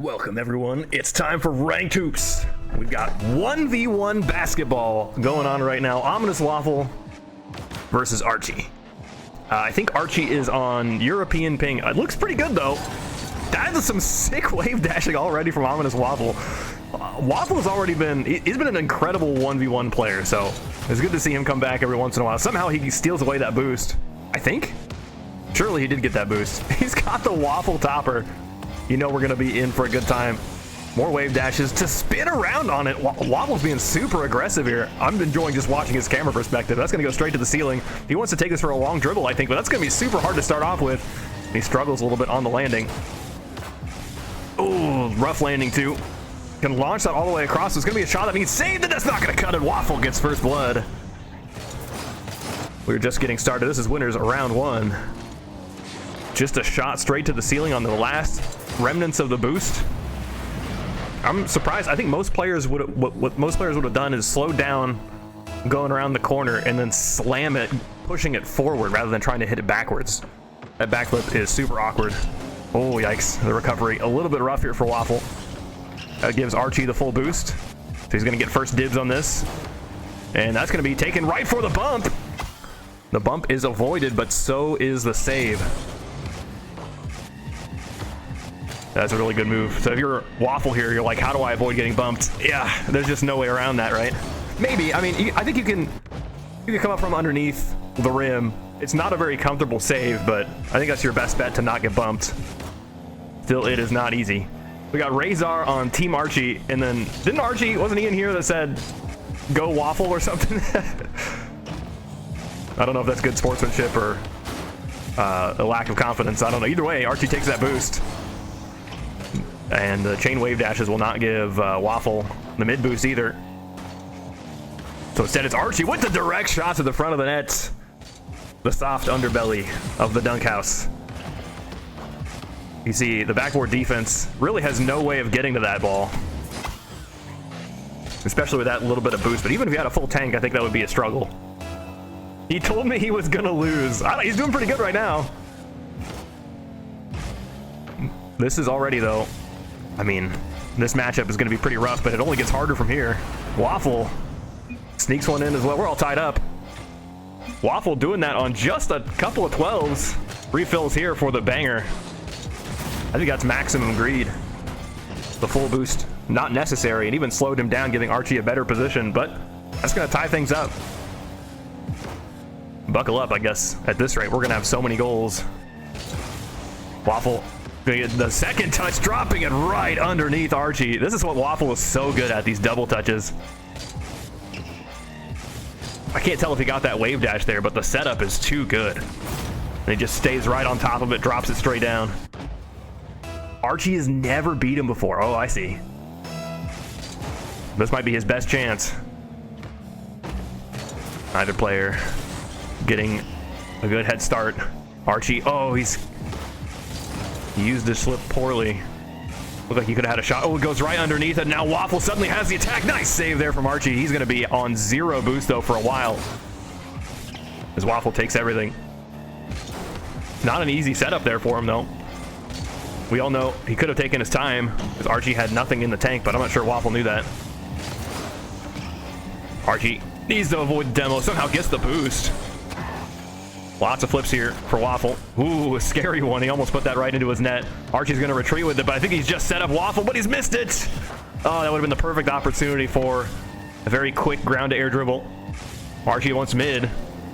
Welcome everyone, it's time for Ranked Hoops. We've got 1v1 basketball going on right now. Ominous Waffle versus Archie. I think Archie is on European ping. It looks pretty good though. That is some sick wave dashing already from Ominous Waffle. Waffle has already been, he's been an incredible 1v1 player, so it's good to see him come back every once in a while. Somehow he steals away that boost, I think. Surely he did get that boost. He's got the Waffle topper. You know we're going to be in for a good time. More wave dashes to spin around on it. Waffle's being super aggressive here. I'm enjoying just watching his camera perspective. That's going to go straight to the ceiling. He wants to take this for a long dribble, I think, but that's going to be super hard to start off with. He struggles a little bit on the landing. Ooh, rough landing too. Can launch that all the way across. It's going to be a shot that needs saved, and that's not going to cut it. Waffle gets first blood. We're just getting started. This is winners round one. Just a shot straight to the ceiling on the last remnants of the boost. I'm surprised. I think most players would what most players would have done is slow down going around the corner and then slam it, pushing it forward rather than trying to hit it backwards. That backflip is super awkward. Oh yikes, the recovery a little bit rough here for Waffle. That gives Archie the full boost, so he's gonna get first dibs on this, and that's gonna be taken right for the bump. The bump is avoided, but so is the save. That's a really good move. So if you're Waffle here, you're like, how do I avoid getting bumped? Yeah, there's just no way around that, right? Maybe. I mean, I think you can come up from underneath the rim. It's not a very comfortable save, but I think that's your best bet to not get bumped. Still, it is not easy. We got Razor on Team Archie, and then didn't Archie, wasn't he in here that said go Waffle or something? I don't know if that's good sportsmanship or a lack of confidence. I don't know. Either way, Archie takes that boost. And the chain wave dashes will not give Waffle the mid boost either. So instead it's Archie with the direct shot to the front of the net. The soft underbelly of the dunk house. You see the backboard defense really has no way of getting to that ball. Especially with that little bit of boost. But even if he had a full tank, I think that would be a struggle. He told me he was going to lose. He's doing pretty good right now. This is already, though, I mean, this matchup is going to be pretty rough, but it only gets harder from here. Waffle sneaks one in as well. We're all tied up. Waffle doing that on just a couple of 12s. Refills here for the banger. I think that's maximum greed. The full boost, not necessary, and even slowed him down, giving Archie a better position, but that's going to tie things up. Buckle up, I guess. At this rate, we're going to have so many goals. Waffle. The second touch, dropping it right underneath Archie. This is what Waffle is so good at, these double touches. I can't tell if he got that wave dash there, but the setup is too good. And he just stays right on top of it, drops it straight down. Archie has never beat him before. Oh, I see. This might be his best chance. Either player getting a good head start. Archie, oh, he used his slip poorly. Looked like he could have had a shot. Oh, it goes right underneath it. Now Waffle suddenly has the attack. Nice save there from Archie. He's going to be on 0 boost, though, for a while. As Waffle takes everything. Not an easy setup there for him, though. We all know he could have taken his time because Archie had nothing in the tank, but I'm not sure Waffle knew that. Archie needs to avoid demo. Somehow gets the boost. Lots of flips here for Waffle. Ooh, a scary one. He almost put that right into his net. Archie's going to retreat with it, but I think he's just set up Waffle, but he's missed it. Oh, that would have been the perfect opportunity for a very quick ground to air dribble. Archie wants mid.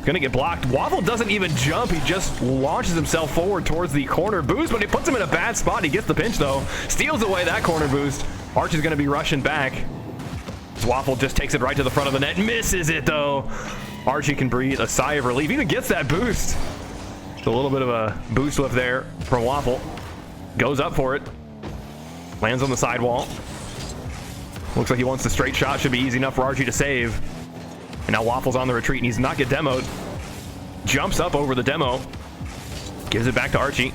Going to get blocked. Waffle doesn't even jump. He just launches himself forward towards the corner boost, but he puts him in a bad spot. He gets the pinch, though. Steals away that corner boost. Archie's going to be rushing back. Waffle just takes it right to the front of the net. Misses it, though. Archie can breathe a sigh of relief. Even gets that boost. It's a little bit of a boost lift there from Waffle. Goes up for it. Lands on the sidewall. Looks like he wants the straight shot. Should be easy enough for Archie to save. And now Waffle's on the retreat and he's not get demoed. Jumps up over the demo. Gives it back to Archie.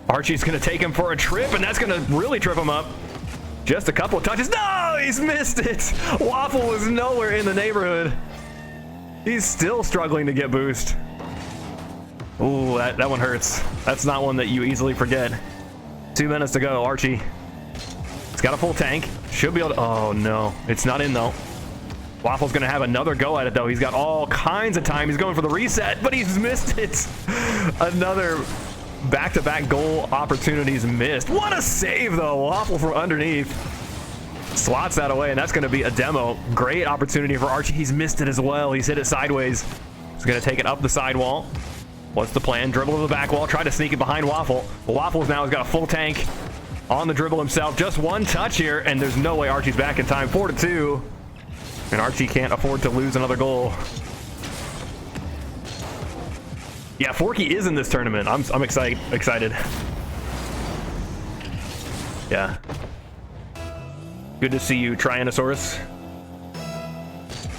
Archie's going to take him for a trip, and that's going to really trip him up. Just a couple of touches. No, he's missed it. Waffle was nowhere in the neighborhood. He's still struggling to get boost. Ooh, that one hurts. That's not one that you easily forget. 2 minutes to go. Archie got a full tank. Should be able to... Oh, no. It's not in, though. Waffle's going to have another go at it, though. He's got all kinds of time. He's going for the reset, but he's missed it. Another back-to-back goal opportunities missed. What a save, though. Waffle from underneath. Slots that away, and that's going to be a demo. Great opportunity for Archie. He's missed it as well. He's hit it sideways. He's going to take it up the sidewall. What's the plan? Dribble to the back wall. Try to sneak it behind Waffle. Waffle's now has got a full tank on the dribble himself. Just one touch here, and there's no way Archie's back in time. 4-2. And Archie can't afford to lose another goal. Yeah, Forky is in this tournament. I'm excited. Yeah. Good to see you, Tyrannosaurus.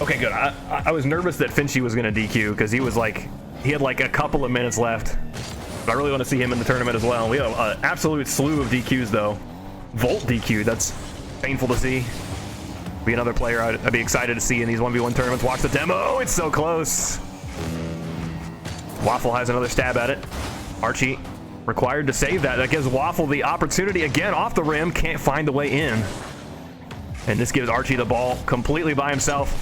Okay, good. I was nervous that Finchy was going to DQ because he had like a couple of minutes left. But I really want to see him in the tournament as well. We have an absolute slew of DQs, though. Volt DQ, that's painful to see. Be another player I'd be excited to see in these 1v1 tournaments. Watch the demo. Oh, it's so close. Waffle has another stab at it. Archie required to save that. That gives Waffle the opportunity again off the rim. Can't find the way in. And this gives Archie the ball completely by himself.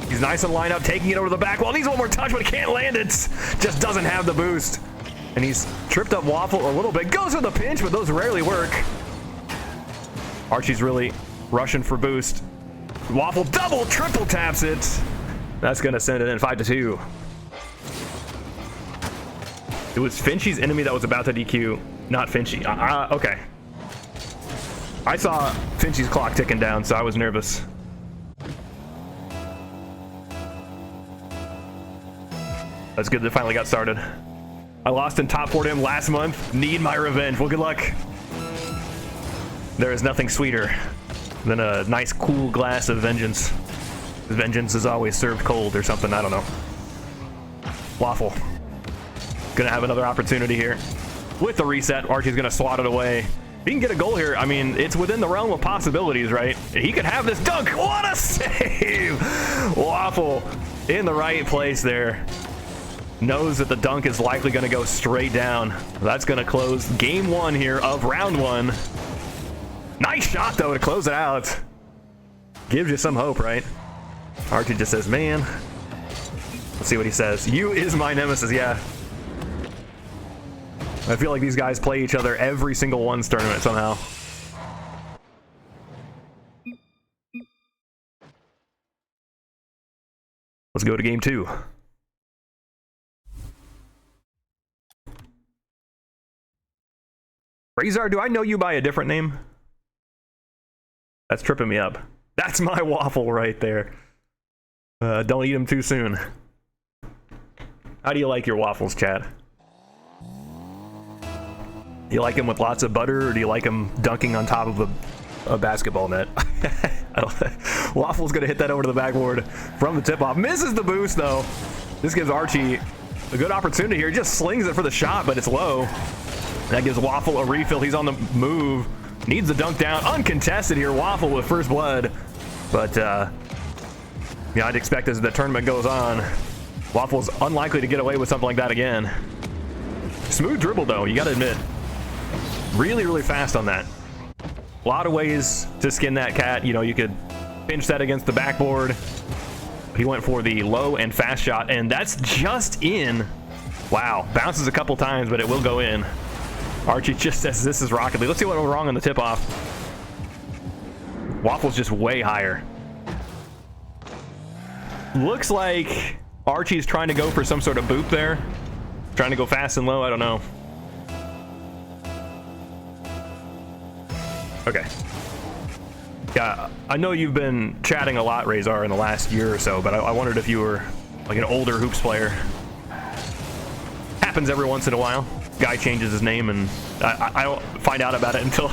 He's nice and lined up, taking it over the back wall. Needs one more touch, but can't land it. Just doesn't have the boost. And he's tripped up Waffle a little bit. Goes for the pinch, but those rarely work. Archie's really rushing for boost. Waffle double, triple taps it. That's going to send it in 5-2. It was Finchy's enemy that was about to DQ, not Finchy. Okay. I saw Finchy's clock ticking down, so I was nervous. That's good that it finally got started. I lost in top 4 to him last month. Need my revenge. Well, good luck. There is nothing sweeter than a nice cool glass of vengeance. Vengeance is always served cold or something, I don't know. Waffle. Gonna have another opportunity here. With the reset, Archie's gonna swat it away. If he can get a goal here, I mean, it's within the realm of possibilities, right? He could have this dunk. What a save! Waffle in the right place there. Knows that the dunk is likely gonna go straight down. That's gonna close game 1 here of round 1. Nice shot, though, to close it out. Gives you some hope, right? Archie just says, man. Let's see what he says. You is my nemesis, yeah. I feel like these guys play each other every single ones tournament somehow. Let's go to game 2. Razor, do I know you by a different name? That's tripping me up. That's my Waffle right there. Don't eat them too soon. How do you like your waffles, chat? Do you like them with lots of butter, or do you like them dunking on top of a basketball net? Waffle's gonna hit that over to the backboard from the tip-off. Misses the boost, though. This gives Archie a good opportunity here. He just slings it for the shot, but it's low. That gives Waffle a refill. He's on the move. Needs the dunk down. Uncontested here. Waffle with first blood. But, yeah, I'd expect as the tournament goes on, Waffle's unlikely to get away with something like that again. Smooth dribble, though, you gotta admit. Really, really fast on that. A lot of ways to skin that cat. You know, you could pinch that against the backboard. He went for the low and fast shot, and that's just in. Wow. Bounces a couple times, but it will go in. Archie just says this is Rocket League. Let's see what went wrong on the tip-off. Waffle's just way higher. Looks like Archie's trying to go for some sort of boop there. Trying to go fast and low, I don't know. Okay. Yeah, I know you've been chatting a lot, Razor, in the last year or so, but I wondered if you were like an older hoops player. Happens every once in a while. Guy changes his name, and I don't find out about it until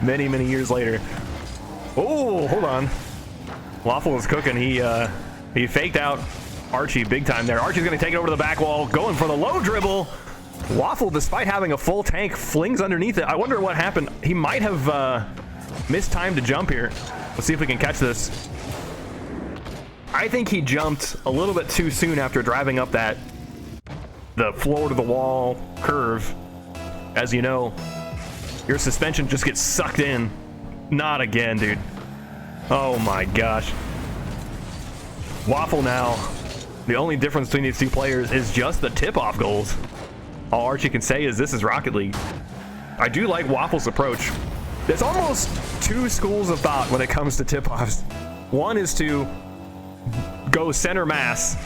many, many years later. Oh, hold on. Waffle is cooking. He faked out Archie big time there. Archie's going to take it over to the back wall, going for the low dribble. Waffle, despite having a full tank, flings underneath it. I wonder what happened. He might have missed time to jump here. Let's see if we can catch this. I think he jumped a little bit too soon after driving up the floor to the wall curve. As you know, your suspension just gets sucked in Not again, dude. Oh my gosh. Waffle now. The only difference between these two players is just the tip-off goals. All Archie can say is this is Rocket League. I do like Waffle's approach. There's almost two schools of thought when it comes to tip-offs. One is to go center mass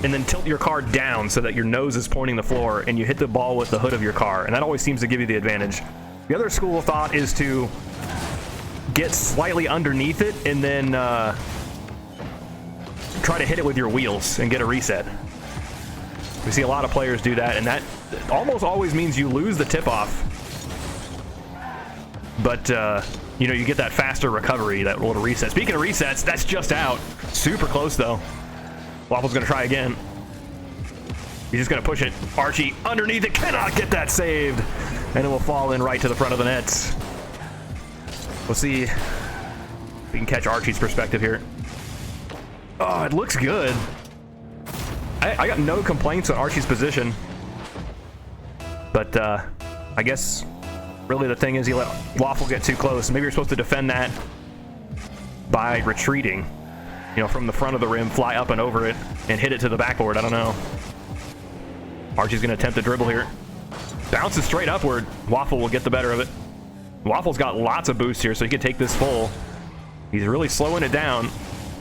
and then tilt your car down so that your nose is pointing the floor and you hit the ball with the hood of your car, and that always seems to give you the advantage. The other school of thought is to get slightly underneath it and then try to hit it with your wheels and get a reset. We see a lot of players do that, and that almost always means you lose the tip-off. But, you know, you get that faster recovery, that little reset. Speaking of resets, that's just out. Super close, though. Waffle's going to try again. He's just going to push it. Archie underneath it, cannot get that saved. And it will fall in right to the front of the net. We'll see if we can catch Archie's perspective here. Oh, it looks good. I got no complaints on Archie's position. But I guess really the thing is he let Waffle get too close. Maybe you're supposed to defend that by retreating. You know, from the front of the rim, fly up and over it, and hit it to the backboard. I don't know. Archie's going to attempt to dribble here. Bounces straight upward. Waffle will get the better of it. Waffle's got lots of boost here, so he can take this full. He's really slowing it down.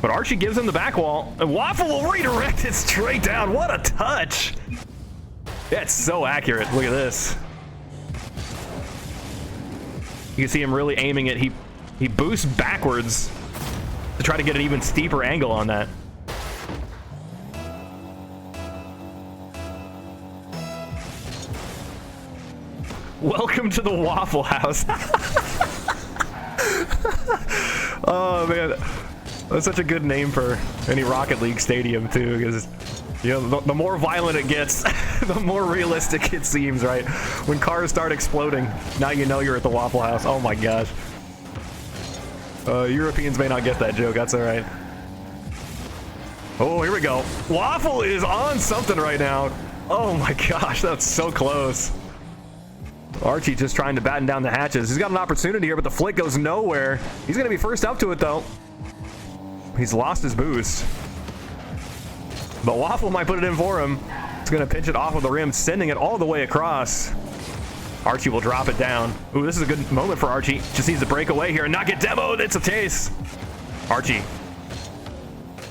But Archie gives him the back wall, and Waffle will redirect it straight down. What a touch! That's so accurate. Look at this. You can see him really aiming it. He boosts backwards to try to get an even steeper angle on that. Welcome to the Waffle House. Oh man, that's such a good name for any Rocket League stadium too, because you know the more violent it gets, the more realistic it seems, right? When cars start exploding, now you know you're at the Waffle House. Oh my gosh. Europeans may not get that joke. That's all right. Oh, here we go. Waffle is on something right now. Oh my gosh, that's so close. Archie just trying to batten down the hatches. He's got an opportunity here, but the flick goes nowhere. He's going to be first up to it, though. He's lost his boost. But Waffle might put it in for him. He's going to pinch it off of the rim, sending it all the way across. Archie will drop it down. Ooh, this is a good moment for Archie. Just needs to break away here and not get demoed. It's a case. Archie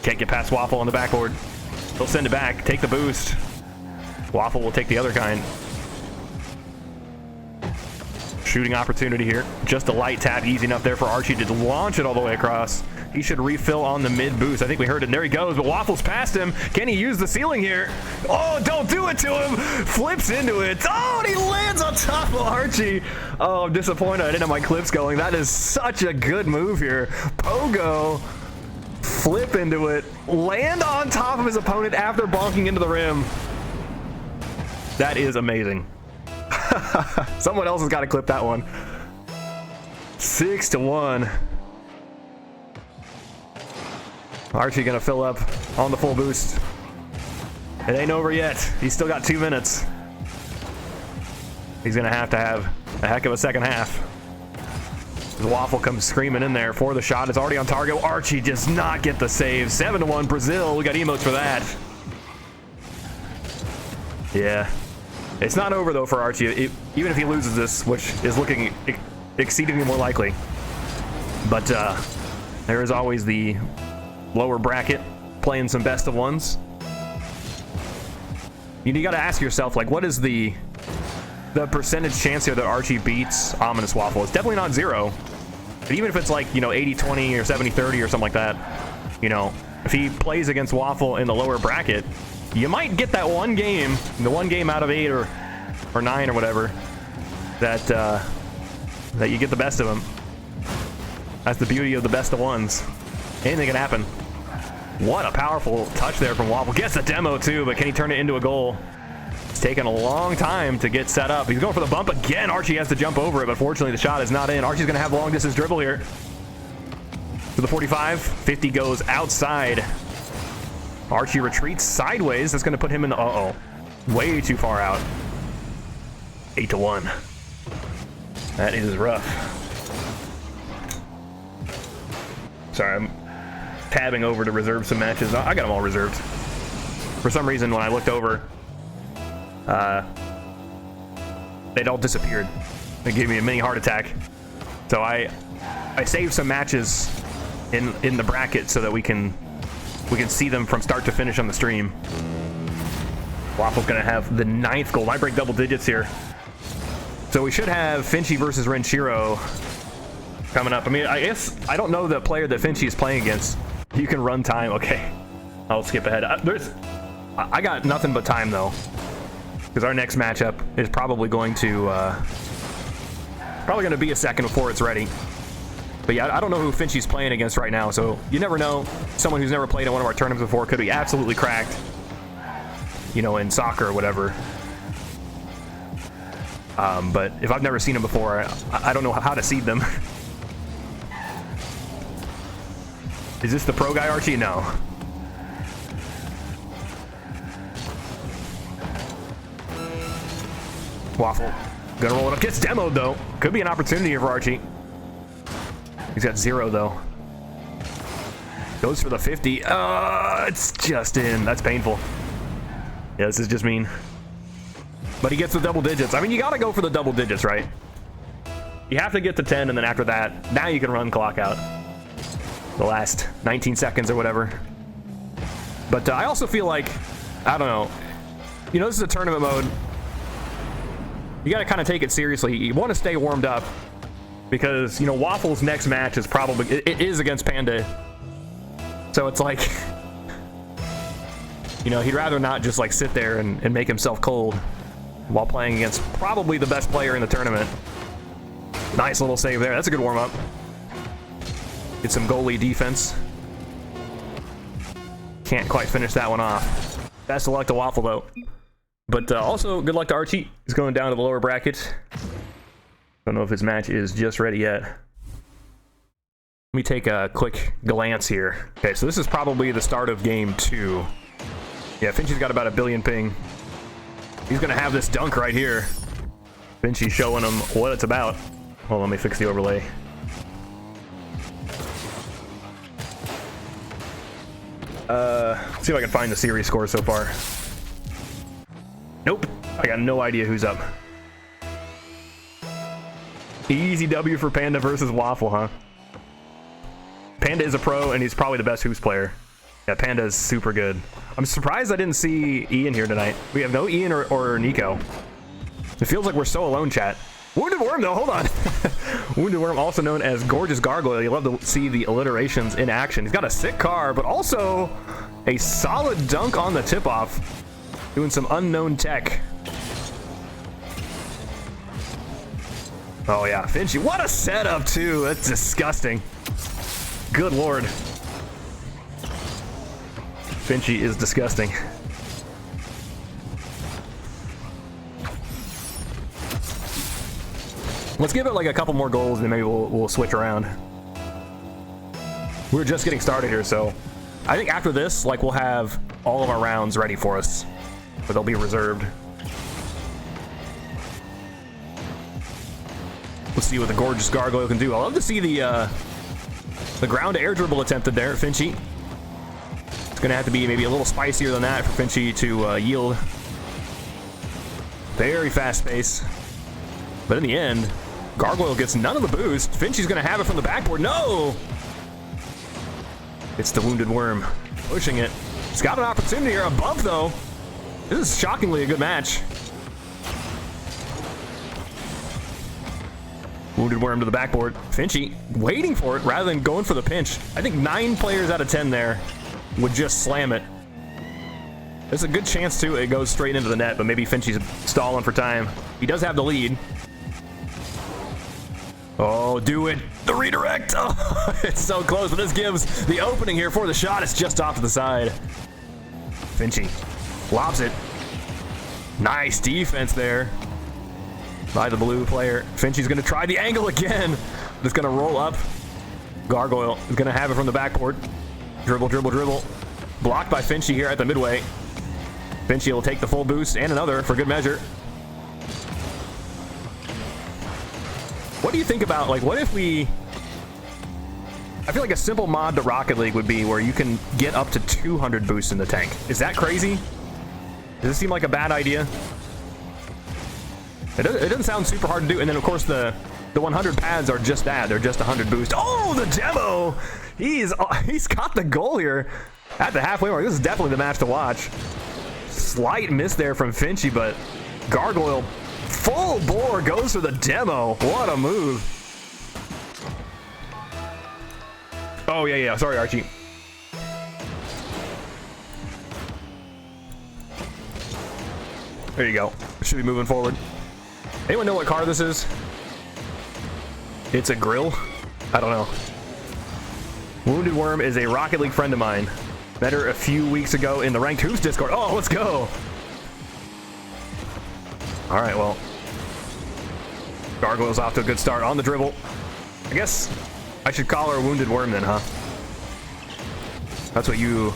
can't get past Waffle on the backboard. He'll send it back, take the boost. Waffle will take the other kind. Shooting opportunity here. Just a light tap, easy enough there for Archie to launch it all the way across. He should refill on the mid boost. I think we heard it. And there he goes, but Waffle's past him. Can he use the ceiling here? Oh, don't do it to him. Flips into it. Oh, and he lands on top of Archie. Oh, I'm disappointed I didn't have my clips going. That is such a good move here. Pogo, flip into it, land on top of his opponent after bonking into the rim. That is amazing. Someone else has got to clip that one. 6-1. Archie gonna fill up on the full boost. It ain't over yet. He's still got 2 minutes. He's gonna have to have a heck of a second half. The Waffle comes screaming in there for the shot. It's already on target. Archie does not get the save. 7-1 Brazil. We got emotes for that. Yeah. It's not over, though, for Archie, even if he loses this, which is looking exceedingly more likely. But there is always the lower bracket playing some best of ones. You got to ask yourself, like, what is the percentage chance here that Archie beats Ominous Waffle? It's definitely not 0. But even if it's like, you know, 80-20 or 70-30 or something like that, you know, if he plays against Waffle in the lower bracket, you might get that one game, the one game out of 8 or 9 or whatever, that you get the best of him. That's the beauty of the best of ones. Anything can happen. What a powerful touch there from Waffle. Gets the demo too, but can he turn it into a goal? It's taken a long time to get set up. He's going for the bump again. Archie has to jump over it, but fortunately the shot is not in. Archie's going to have long distance dribble here. To the 45. 50 goes outside. Archie retreats sideways. That's going to put him in the... Uh-oh. Way too far out. 8-1. That is rough. Sorry, I'm tabbing over to reserve some matches. I got them all reserved. For some reason, when I looked over, they'd all disappeared. They gave me a mini heart attack. So I saved some matches in the bracket so that we can see them from start to finish on the stream. Waffle's gonna have the 9th goal. Might break double digits here. So we should have Finchy versus Renshiro coming up. I mean, I guess I don't know the player that Finchy is playing against. You can run time. Okay, I'll skip ahead. I got nothing but time though, because our next matchup is probably going to be a second before it's ready. But yeah, I don't know who Finchy's playing against right now, so you never know. Someone who's never played in one of our tournaments before could be absolutely cracked, you know, in soccer or whatever. But if I've never seen them before, I don't know how to seed them. Is this the pro guy, Archie? No. Waffle. Gonna roll it up. Gets demoed, though. Could be an opportunity here for Archie. He's got 0, though. Goes for the 50. It's just in. That's painful. Yeah, this is just mean. But he gets the double digits. I mean, you gotta go for the double digits, right? You have to get to 10, and then after that, now you can run clock out. The last 19 seconds or whatever. But I also feel like, I don't know. You know, this is a tournament mode. You gotta kind of take it seriously. You want to stay warmed up. Because, you know, Waffle's next match is probably, it is against Panda. So it's like, you know, he'd rather not just like sit there and make himself cold while playing against probably the best player in the tournament. Nice little save there. That's a good warm-up. Get some goalie defense. Can't quite finish that one off. Best of luck to Waffle, though. But also, good luck to Archie. He's going down to the lower bracket. Don't know if his match is just ready yet. Let me take a quick glance here. Okay, so this is probably the start of game 2. Yeah, Finchy's got about 1 billion ping. He's gonna have this dunk right here. Finchy's showing him what it's about. Hold on, let me fix the overlay. See if I can find the series score so far. Nope, I got no idea who's up. Easy W for Panda versus Waffle, huh? Panda is a pro, and he's probably the best Hoops player. Yeah, Panda is super good. I'm surprised I didn't see Ian here tonight. We have no Ian or Nico. It feels like we're so alone, chat. Wounded Worm, though, hold on. Wounded Worm, also known as Gorgeous Gargoyle. You love to see the alliterations in action. He's got a sick car, but also a solid dunk on the tip-off. Doing some unknown tech. Oh, yeah, Finchy. What a setup, too. That's disgusting. Good lord. Finchy is disgusting. Let's give it like a couple more goals and then maybe we'll switch around. We're just getting started here, so I think after this, like, we'll have all of our rounds ready for us, but they'll be reserved. Let's see what the Gorgeous Gargoyle can do. I love to see the ground to air dribble attempted there, Finchy. It's gonna have to be maybe a little spicier than that for Finchy to yield. Very fast pace. But in the end, Gargoyle gets none of the boost. Finchy's gonna have it from the backboard. No! It's the Wounded Worm pushing it. He's got an opportunity here. A bump, though. This is shockingly a good match. Wounded Worm to the backboard. Finchy waiting for it rather than going for the pinch. I think 9 players out of 10 there would just slam it. There's a good chance, too, it goes straight into the net, but maybe Finchy's stalling for time. He does have the lead. Oh, do it. The redirect. Oh, it's so close, but this gives the opening here for the shot. It's just off to the side. Finchy lobs it. Nice defense there by the blue player. Finchy's going to try the angle again. Just going to roll up. Gargoyle is going to have it from the backboard. Dribble, dribble, dribble. Blocked by Finchy here at the midway. Finchy will take the full boost and another for good measure. What do you think about, like, what if we I feel like a simple mod to Rocket League would be where you can get up to 200 boosts in the tank. Is that crazy? Does this seem like a bad idea? It doesn't sound super hard to do. And then, of course, the 100 pads are just that. They're just 100 boost. Oh, the demo! He's got the goal here at the halfway mark. This is definitely the match to watch. Slight miss there from Finchy, but Gargoyle full bore goes for the demo. What a move. Oh, yeah. Sorry, Archie. There you go. Should be moving forward. Anyone know what car this is? It's a grill? I don't know. Wounded Worm is a Rocket League friend of mine. Met her a few weeks ago in the Ranked Hoops Discord. Oh, let's go. All right, well. Gargoyle's off to a good start on the dribble. I guess I should call her Wounded Worm then, huh? That's what you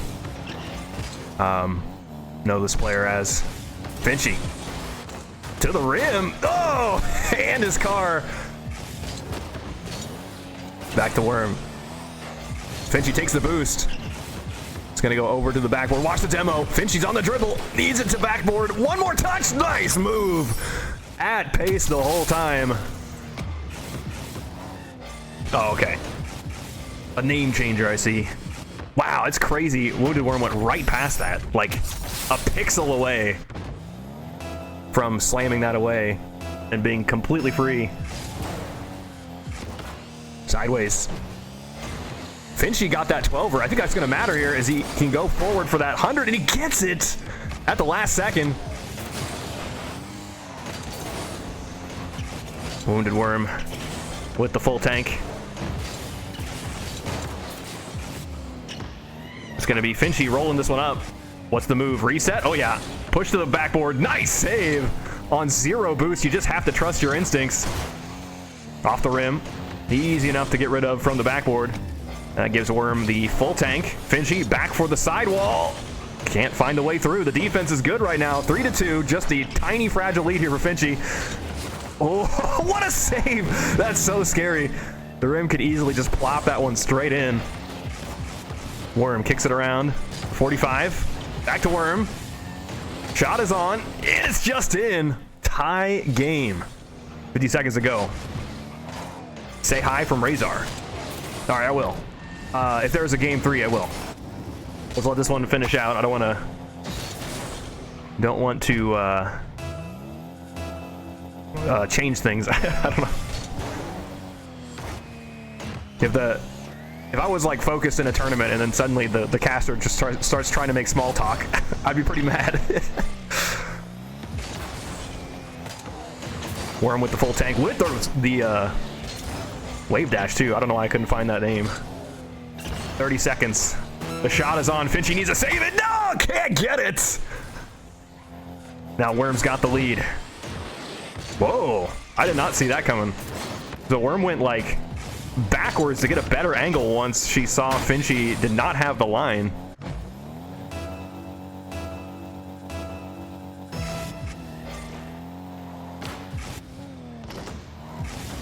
know this player as. Finchy. To the rim. Oh, and his car. Back to Worm. Finchy takes the boost. It's going to go over to the backboard. Watch the demo. Finchy's on the dribble. Needs it to backboard. One more touch. Nice move. At pace the whole time. Oh, okay. A name changer, I see. Wow, it's crazy. Wounded Worm went right past that. Like a pixel away from slamming that away and being completely free. Sideways. Finchy got that 12er. I think that's going to matter here as he can go forward for that 100, and he gets it at the last second. Wounded Worm with the full tank. It's going to be Finchy rolling this one up. What's the move? Reset? Oh, yeah. Push to the backboard. Nice save on 0 boost. You just have to trust your instincts. Off the rim. Easy enough to get rid of from the backboard. That gives Worm the full tank. Finchy back for the sidewall. Can't find a way through. The defense is good right now. 3-2. Just a tiny fragile lead here for Finchy. Oh, what a save. That's so scary. The rim could easily just plop that one straight in. Worm kicks it around. 45. Back to Worm. Shot is on. It's just in. Tie game. 50 seconds to go. Say hi from Razor. All right, I will. If there's a game 3, I will. Let's let this one finish out. I don't want to change things. I don't know. If I was like focused in a tournament and then suddenly the caster just starts trying to make small talk, I'd be pretty mad. Worm with the full tank with the wave dash too. I don't know why I couldn't find that name. 30 seconds. The shot is on. Finchy needs to save it. No, can't get it. Now Worm's got the lead. Whoa, I did not see that coming. The Worm went like backwards to get a better angle once she saw Finchy did not have the line.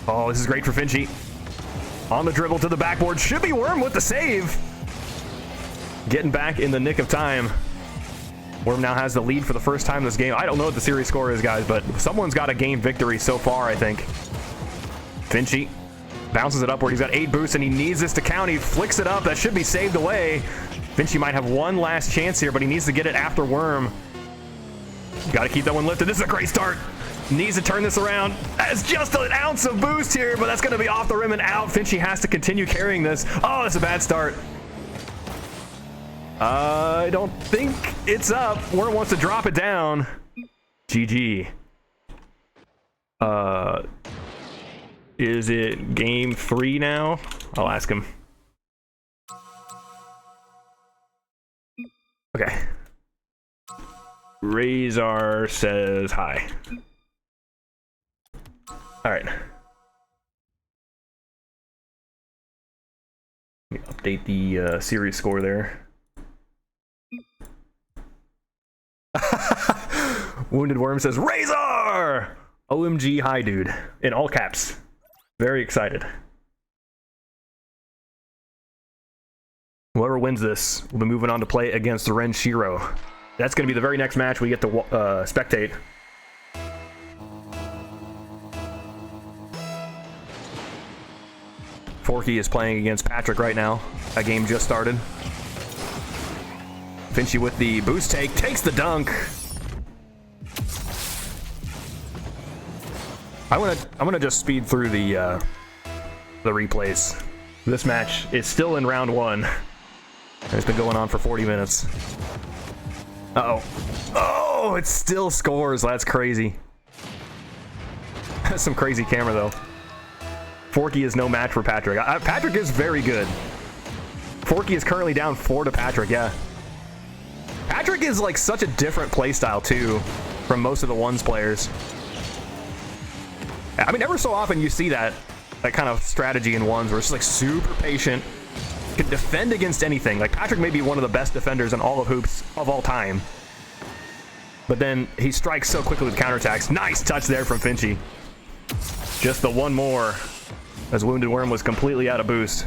Oh, this is great for Finchy. On the dribble to the backboard. Should be Worm with the save. Getting back in the nick of time. Worm now has the lead for the first time in this game. I don't know what the series score is, guys, but someone's got a game victory so far, I think. Finchy bounces it upward. He's got 8 boosts, and he needs this to count. He flicks it up. That should be saved away. Finchy might have one last chance here, but he needs to get it after Worm. Got to keep that one lifted. This is a great start. Needs to turn this around. That's just an ounce of boost here, but that's going to be off the rim and out. Finchy has to continue carrying this. Oh, that's a bad start. I don't think it's up. Worm wants to drop it down. GG. Is it game 3 now? I'll ask him. Okay. Razor says hi. All right. Let me update the series score there. Wounded Worm says, Razor! OMG, hi, dude. In all caps. Very excited. whoever wins this will be moving on to play against Ren Shiro. That's going to be the very next match we get to spectate. Forky is playing against Patrick right now. That game just started. Finchy with the boost take, takes the dunk. I'm gonna just speed through the replays. This match is still in round 1. And it's been going on for 40 minutes. Uh-oh. Oh, it still scores. That's crazy. That's some crazy camera, though. Forky is no match for Patrick. Patrick is very good. Forky is currently down 4 to Patrick, yeah. Patrick is like such a different playstyle, too, from most of the ones players. I mean, ever so often you see that kind of strategy in ones where it's like super patient, can defend against anything. Like Patrick may be one of the best defenders in all of hoops of all time, but then he strikes so quickly with counterattacks. Nice touch there from Finchy. Just the one more, as Wounded Worm was completely out of boost.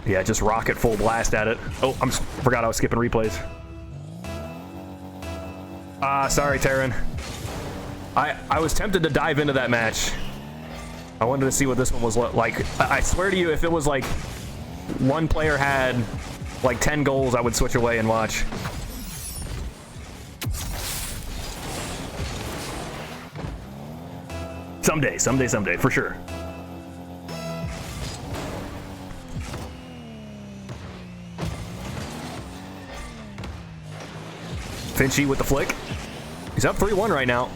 Yeah, just rocket full blast at it. Oh, forgot I was skipping replays. Sorry, Terran. I was tempted to dive into that match. I wanted to see what this one was like. I swear to you, if it was like one player had like 10 goals, I would switch away and watch. Someday, for sure. Finchy with the flick. He's up 3-1 right now.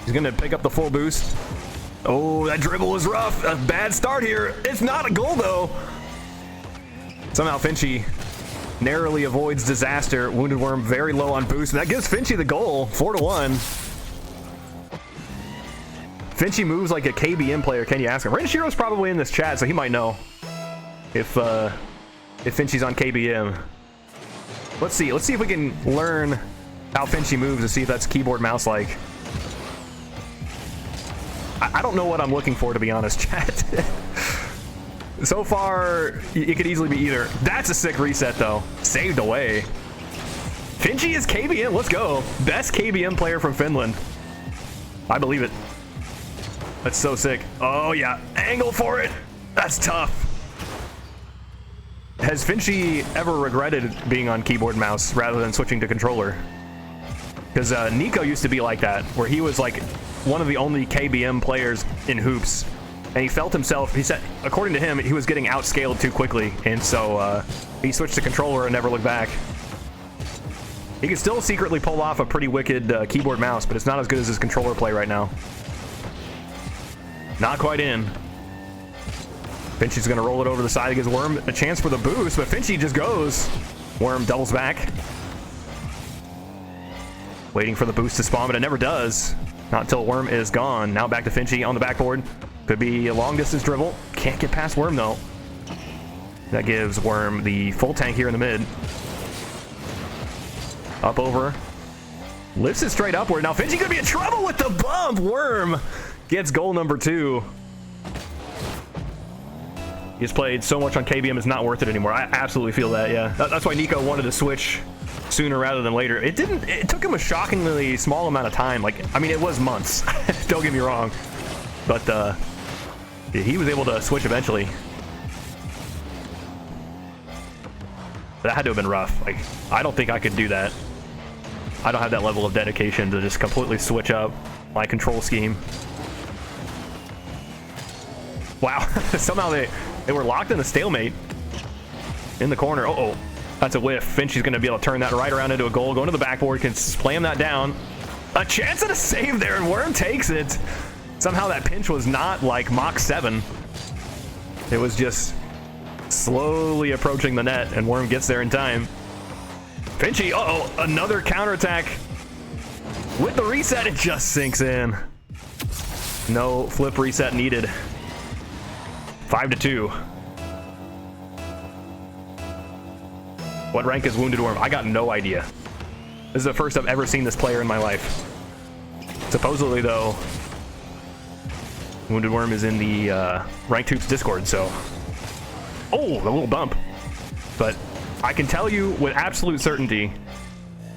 He's gonna pick up the full boost. Oh, that dribble was rough. A bad start here. It's not a goal, though. Somehow Finchy narrowly avoids disaster. Wounded Worm very low on boost, and that gives Finchy the goal. 4-1. Finchy moves like a KBM player. Can you ask him? Renshiro's probably in this chat, so he might know if Finchy's on KBM. Let's see if we can learn how Finchy moves to see if that's keyboard mouse like. I don't know what I'm looking for, to be honest, chat. So far, it could easily be either. That's a sick reset, though. Saved away. Finchy is KBM. Let's go. Best KBM player from Finland. I believe it. That's so sick. Oh, yeah. Angle for it. That's tough. Has Finchy ever regretted being on keyboard mouse rather than switching to controller? Because Nico used to be like that, where he was like one of the only KBM players in hoops, and he felt himself, he said, according to him, he was getting outscaled too quickly, and so he switched to controller and never looked back. He can still secretly pull off a pretty wicked keyboard mouse, but it's not as good as his controller play right now. Not quite in. Finchy's gonna roll it over the side against Worm. A chance for the boost, but Finchy just goes. Worm doubles back. Waiting for the boost to spawn, but it never does. Not until Worm is gone. Now back to Finchy on the backboard. Could be a long distance dribble. Can't get past Worm though. That gives Worm the full tank here in the mid. Up over. Lifts it straight upward. Now Finchy could be in trouble with the bump. Worm gets goal number 2. He's played so much on KBM, it's not worth it anymore. I absolutely feel that, yeah. That's why Nico wanted to switch sooner rather than later. It took him a shockingly small amount of time. Like, I mean, it was months. Don't get me wrong. But he was able to switch eventually. That had to have been rough. Like, I don't think I could do that. I don't have that level of dedication to just completely switch up my control scheme. Wow. Somehow they were locked in a stalemate in the corner. Uh-oh. That's a whiff. Finchy's going to be able to turn that right around into a goal. Go into the backboard, can slam that down. A chance at a save there, and Worm takes it. Somehow that pinch was not like Mach 7. It was just slowly approaching the net, and Worm gets there in time. Finchy, uh-oh, another counterattack. With the reset, it just sinks in. No flip reset needed. 5-2. What rank is Wounded Worm? I got no idea. This is the first I've ever seen this player in my life. Supposedly, though, Wounded Worm is in the Ranked Hoops Discord, so... Oh, a little bump. But I can tell you with absolute certainty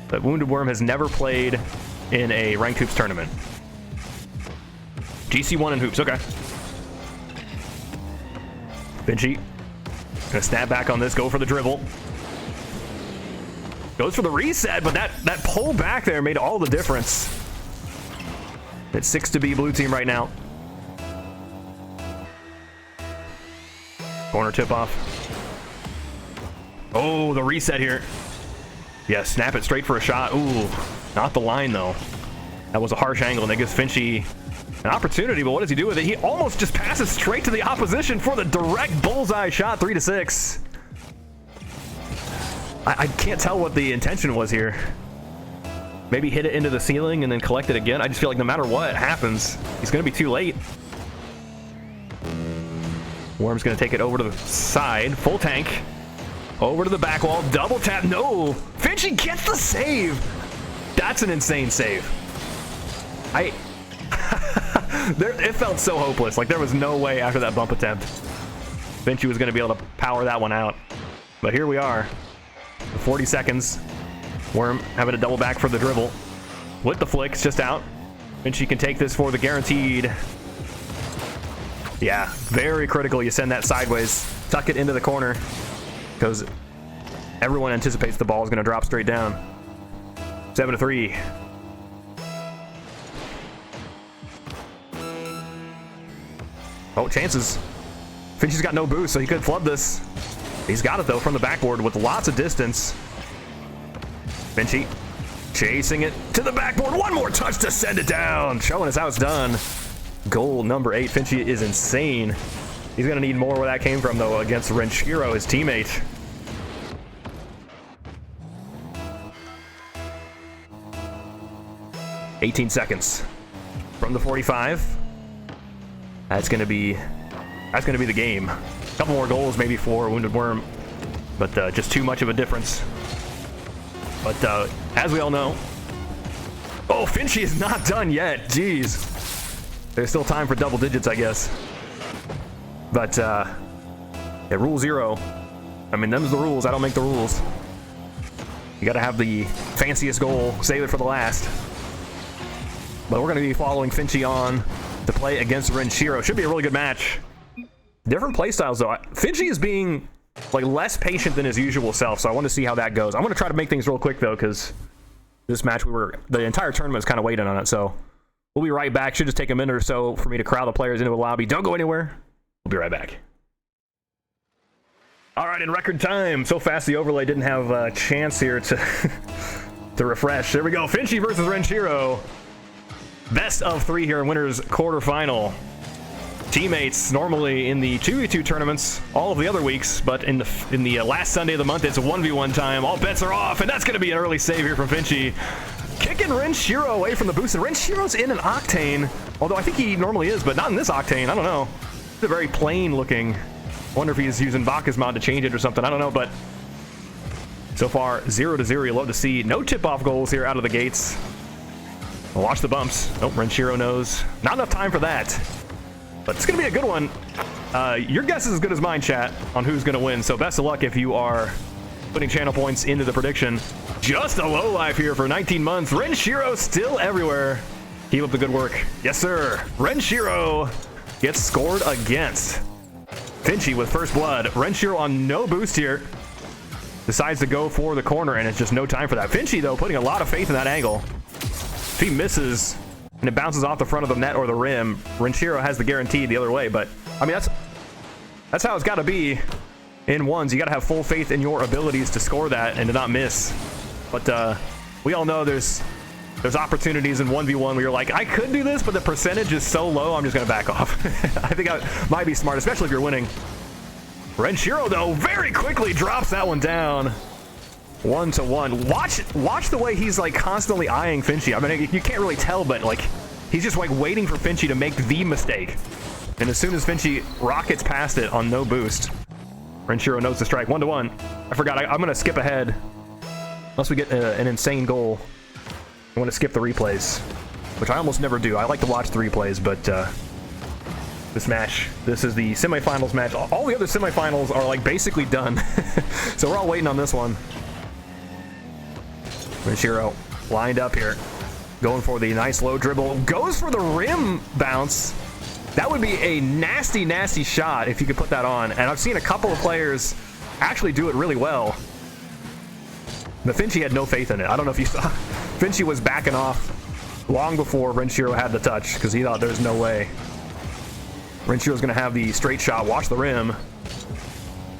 that Wounded Worm has never played in a Ranked Hoops tournament. GC1 and Hoops, okay. Finchy gonna snap back on this, go for the dribble. Goes for the reset, but that pull back there made all the difference. It's 6 to be blue team right now. Corner tip off. Oh, the reset here. Yeah, snap it straight for a shot. Ooh, not the line though. That was a harsh angle, and that gives Finchy an opportunity, but what does he do with it? He almost just passes straight to the opposition for the direct bullseye shot, 3-6. I can't tell what the intention was here. Maybe hit it into the ceiling and then collect it again. I just feel like no matter what happens, he's going to be too late. Worm's going to take it over to the side. Full tank. Over to the back wall. Double tap. No. Finchy gets the save. That's an insane save. It felt so hopeless. Like there was no way after that bump attempt Finchy was going to be able to power that one out. But here we are. 40 seconds. Worm having a double back for the dribble. With the flick, it's just out. Finchy can take this for the guaranteed. Yeah, very critical. You send that sideways. Tuck it into the corner. Because everyone anticipates the ball is going to drop straight down. 7-3. Oh, chances. Finchy's got no boost, so he could flood this. He's got it, though, from the backboard with lots of distance. Finchy chasing it to the backboard. One more touch to send it down. Showing us how it's done. Goal number 8. Finchy is insane. He's going to need more where that came from, though, against Renshiro, his teammate. "18 seconds from the 45. That's going to be the game. A couple more goals maybe for Wounded Worm, but just too much of a difference. But as we all know, oh, Finchy is not done yet. Jeez, there's still time for double digits, I guess. But yeah, rule 0. I mean, them's the rules. I don't make the rules. You got to have the fanciest goal. Save it for the last. But we're going to be following Finchy on to play against Renshiro. Should be a really good match. Different playstyles though. Finchy is being like less patient than his usual self, so I want to see how that goes. I'm going to try to make things real quick though, because this match the entire tournament was kind of waiting on it. So we'll be right back. Should just take a minute or so for me to corral the players into a lobby. Don't go anywhere. We'll be right back. All right, in record time. So fast the overlay didn't have a chance here to to refresh. There we go. Finchy versus Renshiro. Best of 3 here in winners quarterfinal. Teammates normally in the 2v2 tournaments all of the other weeks, but in the last Sunday of the month it's a 1v1 time. All bets are off, and that's going to be an early save here from Finchy. Kicking Renshiro away from the boost, and Renshiro's in an Octane, although I think he normally is, but not in this Octane. I don't know. It's a very plain looking. Wonder if he's using Bacchus mod to change it or something. I don't know, but so far 0-0. You love to see no tip-off goals here out of the gates. Watch the bumps. Oh, Renshiro knows. Not enough time for that. But it's going to be a good one. Your guess is as good as mine, chat, on who's going to win. So best of luck if you are putting channel points into the prediction. Just a low life here for 19 months. Renshiro still everywhere. Keep up the good work. Yes, sir. Renshiro gets scored against. Finchy with first blood. Renshiro on no boost here. Decides to go for the corner, and it's just no time for that. Finchy, though, putting a lot of faith in that angle. If he misses and it bounces off the front of the net or the rim, Renshiro has the guarantee the other way. But I mean, that's how it's got to be in ones. You got to have full faith in your abilities to score that and to not miss. But we all know there's opportunities in 1v1 where you're like, I could do this, but the percentage is so low, I'm just gonna back off. I think I might be smart, especially if you're winning. Renshiro, though, very quickly drops that one down. 1-1. Watch the way he's like constantly eyeing Finchy. I mean, you can't really tell, but like he's just like waiting for Finchy to make the mistake. And as soon as Finchy rockets past it on no boost, Renshiro knows the strike. 1-1. I forgot. I'm gonna skip ahead unless we get an insane goal. I want to skip the replays, which I almost never do. I like to watch the replays, but this match. This is the semifinals match. All the other semifinals are like basically done. So we're all waiting on this one. Renshiro lined up here, going for the nice low dribble. Goes for the rim bounce. That would be a nasty, nasty shot if you could put that on. And I've seen a couple of players actually do it really well. But Finchy had no faith in it. I don't know if you saw. Finchy was backing off long before Renshiro had the touch because he thought there's no way Renshiro's going to have the straight shot, watch the rim.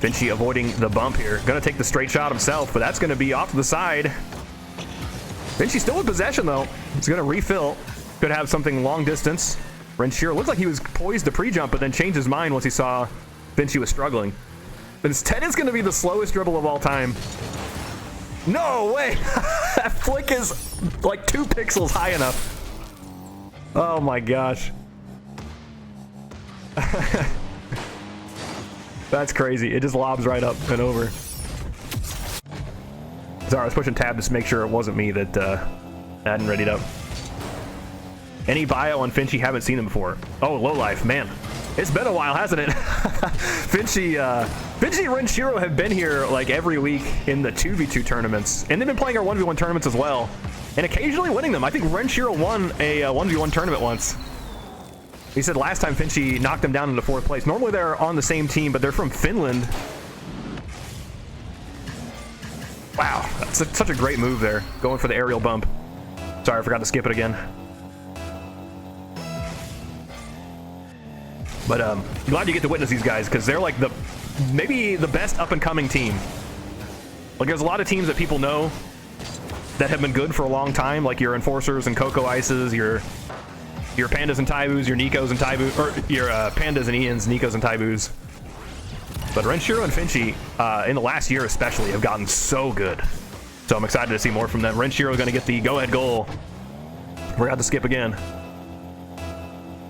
Finchy avoiding the bump here. Going to take the straight shot himself, but that's going to be off to the side. Finchy still in possession, though. He's going to refill. Could have something long distance. Renshiro looked like he was poised to pre-jump, but then changed his mind once he saw Finchy was struggling. But his 10 is going to be the slowest dribble of all time. No way! That flick is like 2 pixels high enough. Oh my gosh. That's crazy. It just lobs right up and over. Sorry, I was pushing tab to make sure it wasn't me that hadn't readied up. Any bio on Finchy? Haven't seen him before. Oh, lowlife, man. It's been a while, hasn't it? Finchy and Renshiro have been here like every week in the 2v2 tournaments. And they've been playing our 1v1 tournaments as well. And occasionally winning them. I think Renshiro won a 1v1 tournament once. He said last time Finchy knocked him down into 4th place. Normally they're on the same team, but they're from Finland. Wow, that's such a great move there. Going for the aerial bump. Sorry, I forgot to skip it again. But glad you get to witness these guys because they're like maybe the best up-and-coming team. Like there's a lot of teams that people know that have been good for a long time, like your Enforcers and Coco Ices, your Pandas and Taibus, your Nikos and Taibus, or your Pandas and Ians, Nikos and Taibus. But Renshiro and Finchy, in the last year especially, have gotten so good. So I'm excited to see more from them. Renshiro is going to get the go-ahead goal. We're going to skip again.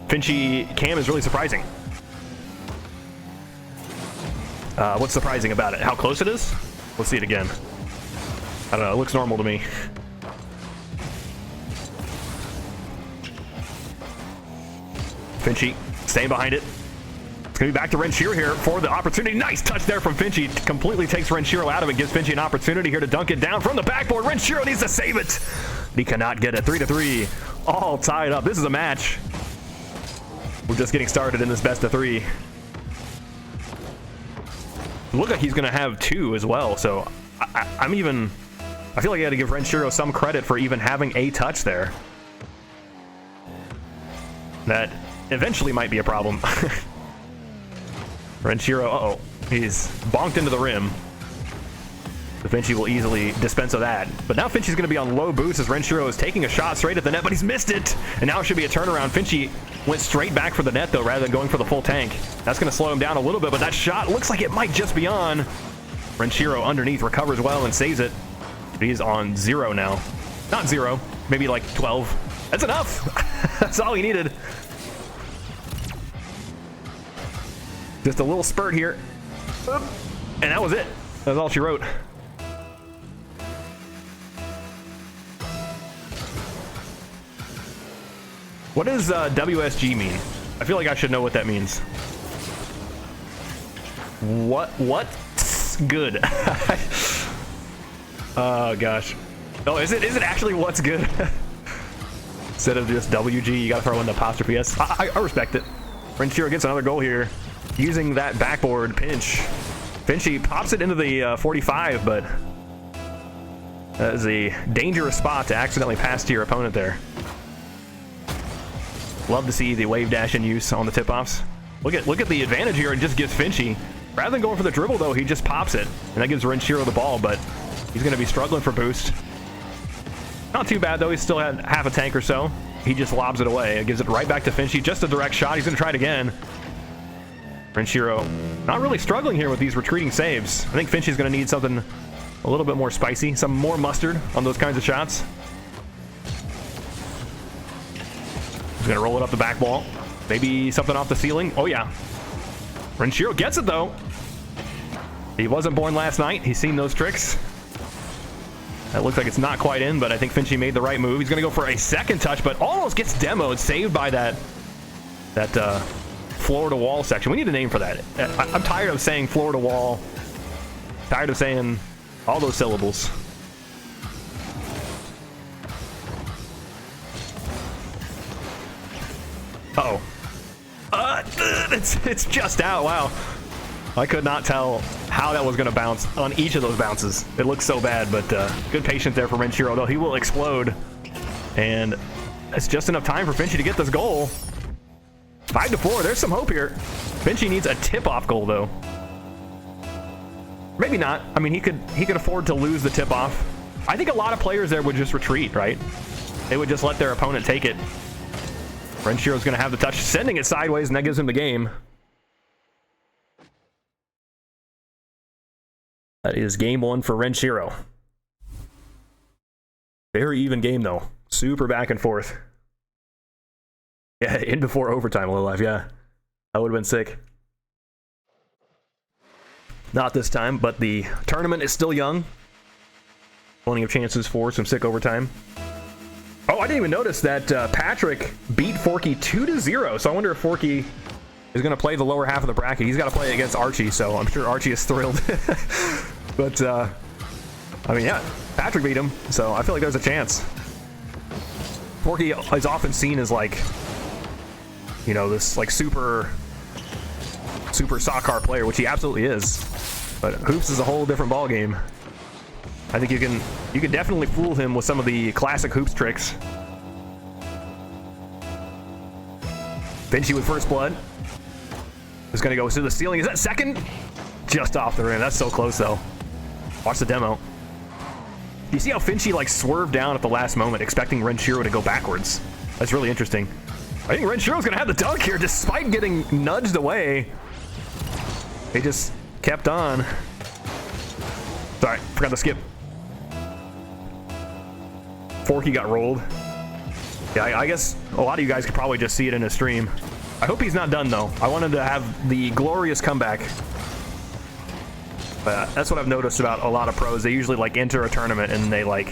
Finchy cam is really surprising. What's surprising about it? How close it is? Let's see it again. I don't know. It looks normal to me. Finchy staying behind it. It's going to be back to Renshiro here for the opportunity. Nice touch there from Finchy. Completely takes Renshiro out of it. Gives Finchy an opportunity here to dunk it down from the backboard. Renshiro needs to save it. He cannot get it. 3-3. All tied up. This is a match. We're just getting started in this best of 3. Look like he's going to have 2 as well. So I feel like I got to give Renshiro some credit for even having a touch there. That eventually might be a problem. Renshiro, uh-oh, he's bonked into the rim. Finchy will easily dispense of that. But now Finchy's going to be on low boost as Renshiro is taking a shot straight at the net, but he's missed it. And now it should be a turnaround. Finchy went straight back for the net, though, rather than going for the full tank. That's going to slow him down a little bit, but that shot looks like it might just be on. Renshiro underneath recovers well and saves it. He's on 0 now. Not 0, maybe like 12. That's enough. That's all he needed. Just a little spurt here. And that was it. That was all she wrote. What does WSG mean? I feel like I should know what that means. What's good? Oh gosh. Oh, is it actually what's good? Instead of just WG, you gotta throw in the apostrophe S. I respect it. Renshiro gets another goal here using that backboard pinch. Finchy pops it into the 45, but that is a dangerous spot to accidentally pass to your opponent there. Love to see the wave dash in use on the tip-offs. Look at the advantage here and just gives Finchy. Rather than going for the dribble, though, he just pops it. And that gives Renshiro the ball, but he's going to be struggling for boost. Not too bad, though. He's still had half a tank or so. He just lobs it away. It gives it right back to Finchy. Just a direct shot. He's going to try it again. Renshiro not really struggling here with these retreating saves. I think Finchy's going to need something a little bit more spicy, some more mustard on those kinds of shots. He's going to roll it up the back wall. Maybe something off the ceiling. Oh, yeah. Renshiro gets it, though. He wasn't born last night. He's seen those tricks. That looks like it's not quite in, but I think Finchy made the right move. He's going to go for a second touch, but almost gets demoed, saved by that Florida wall section. We need a name for that. I'm tired of saying Florida wall. Tired of saying all those syllables. Uh-oh. It's just out. Wow. I could not tell how that was going to bounce on each of those bounces. It looks so bad, but good patience there for Renshiro, though he will explode. And it's just enough time for Finchy to get this goal. 5-4. There's some hope here. Finchy needs a tip-off goal, though. Maybe not. I mean, he could afford to lose the tip-off. I think a lot of players there would just retreat, right? They would just let their opponent take it. Renshiro's going to have the touch, sending it sideways, and that gives him the game. That is game 1 for Renshiro. Very even game, though. Super back and forth. Yeah, in before overtime, Low Life, yeah. That would have been sick. Not this time, but the tournament is still young. Plenty of chances for some sick overtime. Oh, I didn't even notice that Patrick beat Forky 2-0, so I wonder if Forky is going to play the lower half of the bracket. He's got to play against Archie, so I'm sure Archie is thrilled. But, I mean, yeah, Patrick beat him, so I feel like there's a chance. Forky is often seen as, like, you know, this, like, super Sakar player, which he absolutely is. But Hoops is a whole different ballgame. I think you can definitely fool him with some of the classic Hoops tricks. Finchy with first blood. Is going to go to the ceiling. Is that second? Just off the rim. That's so close, though. Watch the demo. You see how Finchy, like, swerved down at the last moment, expecting Renshiro to go backwards. That's really interesting. I think Renshiro's going to have the dunk here, despite getting nudged away. They just kept on. Sorry, forgot to skip. Forky got rolled. Yeah, I guess a lot of you guys could probably just see it in his stream. I hope he's not done, though. I wanted to have the glorious comeback. But that's what I've noticed about a lot of pros. They usually, like, enter a tournament and they, like,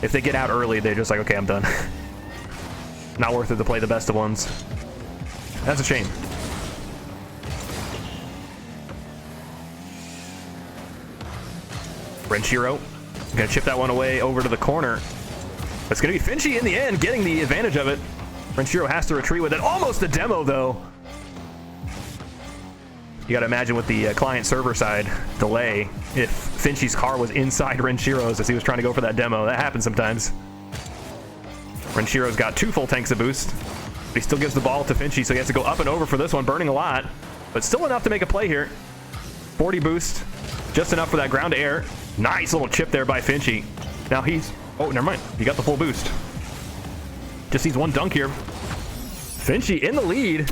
if they get out early, they're just like, okay, I'm done. Not worth it to play the best of ones. That's a shame. Renshiro gonna chip that one away over to the corner. It's gonna be Finchy in the end, getting the advantage of it. Renshiro has to retreat with it. Almost a demo, though. You gotta imagine with the client-server side delay, if Finchy's car was inside Renshiro's as he was trying to go for that demo. That happens sometimes. Renshiro's got 2 full tanks of boost. But he still gives the ball to Finchy, so he has to go up and over for this one, burning a lot. But still enough to make a play here. 40 boost, just enough for that ground to air. Nice little chip there by Finchy. Now he's... Oh, never mind. He got the full boost. Just needs one dunk here. Finchy in the lead.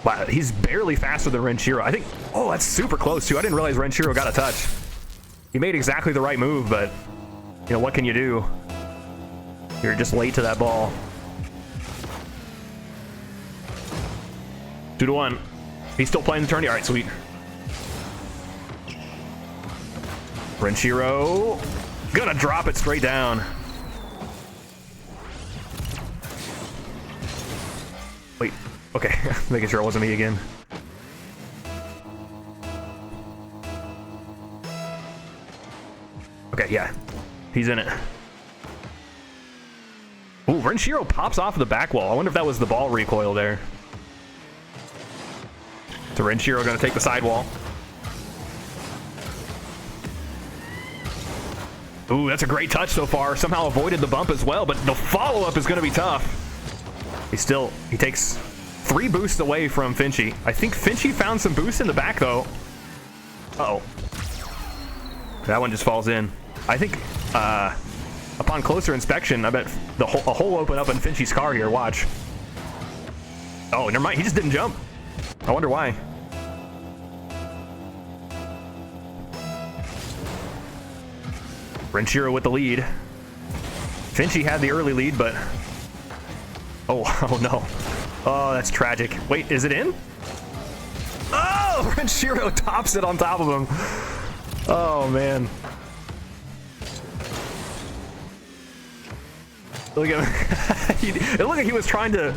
Wow, he's barely faster than Renshiro. I think... Oh, that's super close, too. I didn't realize Renshiro got a touch. He made exactly the right move, but... You know, what can you do? You're just late to that ball. 2-1. He's still playing the tourney. All right, sweet. Renshiro gonna drop it straight down. Wait, okay. Making sure it wasn't me again. Okay, yeah. He's in it. Ooh, Renshiro pops off of the back wall. I wonder if that was the ball recoil there. So Renshiro gonna take the sidewall. Ooh, that's a great touch so far. Somehow avoided the bump as well, but the follow-up is gonna be tough. He takes 3 boosts away from Finchy. I think Finchy found some boost in the back, though. Uh-oh. That one just falls in. I think, upon closer inspection, I bet a hole opened up in Finchy's car here. Watch. Oh, never mind. He just didn't jump. I wonder why. Renshiro with the lead. Finchy had the early lead, but... Oh no. Oh, that's tragic. Wait, is it in? Oh, Renshiro tops it on top of him. Oh, man. Look at him. It looked like he was trying to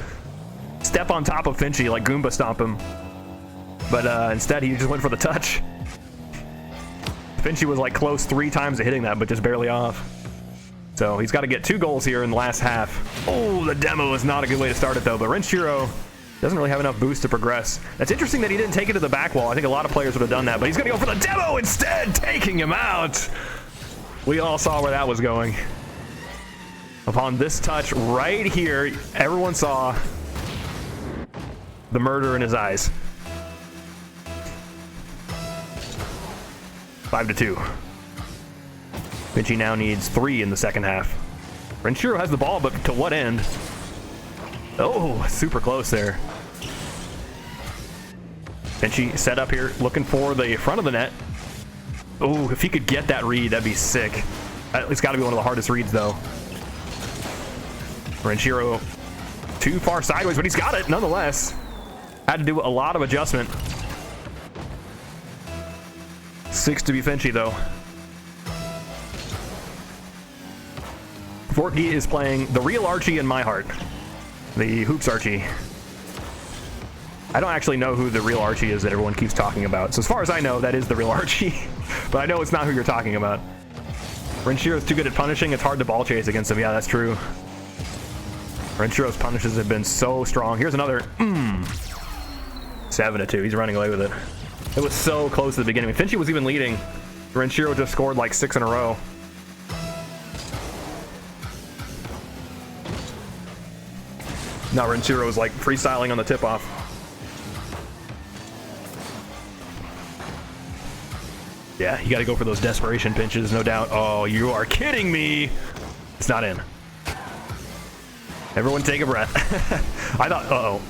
step on top of Finchy, like Goomba stomp him. But instead, he just went for the touch. Finchy was like close 3 times to hitting that, but just barely off. So he's got to get 2 goals here in the last half. Oh, the demo is not a good way to start it, though. But Renshiro doesn't really have enough boost to progress. That's interesting that he didn't take it to the back wall. I think a lot of players would have done that, but he's going to go for the demo instead, taking him out. We all saw where that was going. Upon this touch right here, everyone saw the murder in his eyes. 5-2. Finchy now needs 3 in the second half. Renshiro has the ball, but to what end? Oh, super close there. Finchy set up here, looking for the front of the net. Oh, if he could get that read, that'd be sick. It's got to be one of the hardest reads, though. Renshiro too far sideways, but he's got it nonetheless. Had to do a lot of adjustment. 6 to be Finchy, though. Forky is playing the real Archie in my heart. The Hoops Archie. I don't actually know who the real Archie is that everyone keeps talking about. So as far as I know, that is the real Archie. But I know it's not who you're talking about. Renshiro is too good at punishing. It's hard to ball chase against him. Yeah, that's true. Renshiro's punishes have been so strong. Here's another 7-2. He's running away with it. It was so close at the beginning. Finchy was even leading. Renshiro just scored like 6 in a row. Now Renshiro was like freestyling on the tip-off. Yeah, you got to go for those desperation pinches, no doubt. Oh, you are kidding me. It's not in. Everyone take a breath. I thought, uh-oh.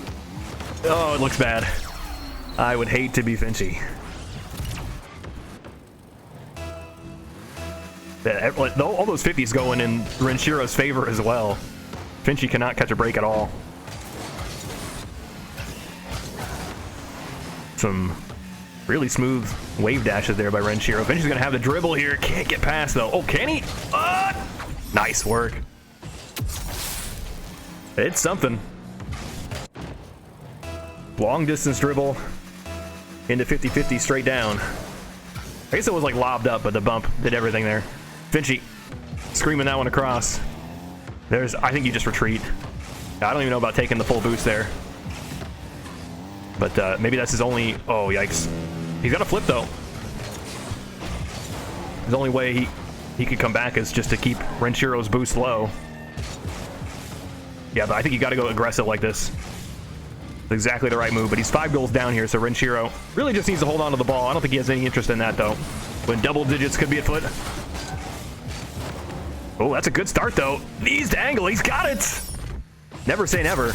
Oh, it looks bad. I would hate to be Finchy. Yeah, all those 50s going in Renshiro's favor as well. Finchy cannot catch a break at all. Some really smooth wave dashes there by Renshiro. Finchy's gonna have the dribble here. Can't get past though. Oh, can he? Nice work. It's something. Long distance dribble into 50-50 straight down. I guess it was like lobbed up, but the bump did everything there. Finchy screaming that one across. I think you just retreat. I don't even know about taking the full boost there. But maybe that's his only... Oh, yikes. He's got a flip, though. The only way he could come back is just to keep Renshiro's boost low. Yeah, but I think you got to go aggressive like this. It's exactly the right move, but he's 5 goals down here, so Renshiro really just needs to hold on to the ball. I don't think he has any interest in that, though. When double digits could be at foot. Oh, that's a good start, though. Knees to angle. He's got it. Never say never.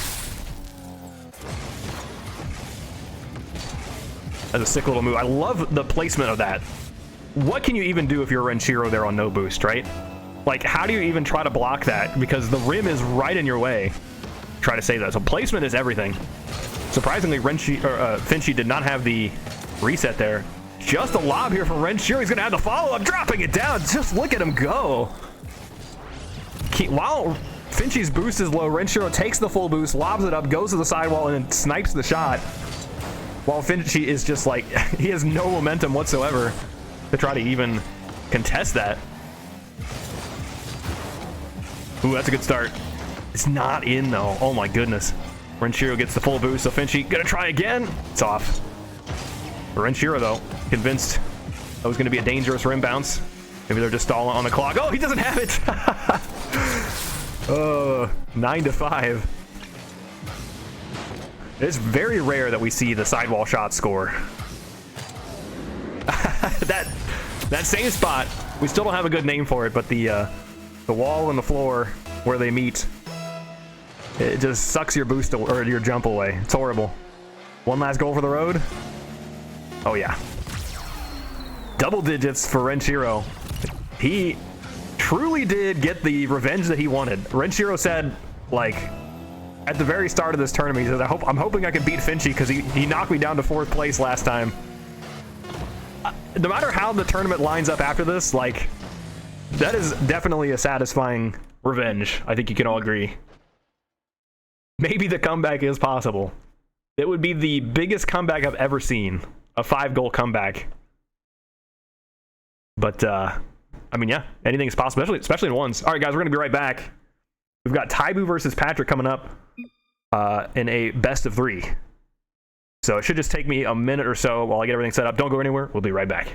That's a sick little move. I love the placement of that. What can you even do if you're Renshiro there on no boost, right? Like, how do you even try to block that? Because the rim is right in your way. Try to save that. So placement is everything. Surprisingly, Finchy did not have the reset there. Just a lob here from Renshiro. He's going to have the follow-up, dropping it down. Just look at him go. While Finchy's boost is low, Renshiro takes the full boost, lobs it up, goes to the sidewall, and then snipes the shot. While Finchy is just like, he has no momentum whatsoever to try to even contest that. Ooh, that's a good start. It's not in, though. Oh, my goodness. Renshiro gets the full boost, so Finchy gonna try again. It's off. Renshiro, though, convinced that was going to be a dangerous rim bounce. Maybe they're just stalling on the clock. Oh, he doesn't have it. 9-5. It's very rare that we see the sidewall shot score. that same spot, we still don't have a good name for it, but the wall and the floor where they meet, it just sucks your boost or your jump away. It's horrible. One last goal for the road. Oh yeah. Double digits for Renshiro. He truly did get the revenge that he wanted. Renshiro said, like, at the very start of this tournament, he said, I'm hoping I can beat Finchy because he knocked me down to 4th place last time. No matter how the tournament lines up after this, like, that is definitely a satisfying revenge. I think you can all agree. Maybe the comeback is possible. It would be the biggest comeback I've ever seen. A 5-goal comeback. But, I mean, yeah, anything is possible, especially in ones. All right, guys, we're going to be right back. We've got Taibu versus Patrick coming up in a best of 3. So it should just take me a minute or so while I get everything set up. Don't go anywhere. We'll be right back.